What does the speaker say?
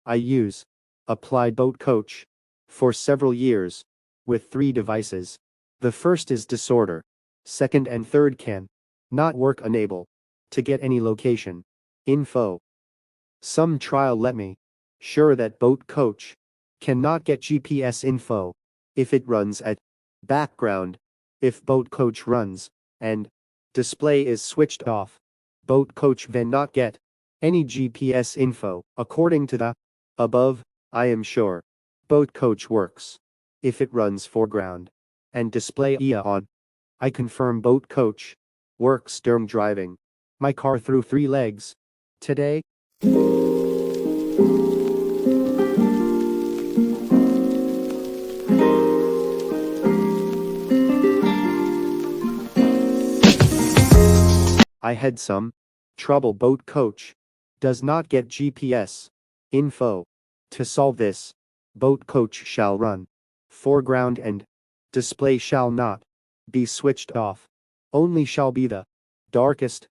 I use applied Boatcoach for several years with 3 devices. The first is disorder. Second and third can not work, unable to get any location info. Some trial let me sure that Boatcoach cannot get GPS info if it runs at background. If Boatcoach runs and display is switched off, Boatcoach then not get any GPS info. According to the above, I am sure Boatcoach works if it runs foreground and display on. I confirm Boatcoach works during driving my car through 3 legs. Today, I had some trouble. Boatcoach does not get GPS info. To solve this, Boatcoach shall run foreground and display shall not be switched off. Only shall be the darkest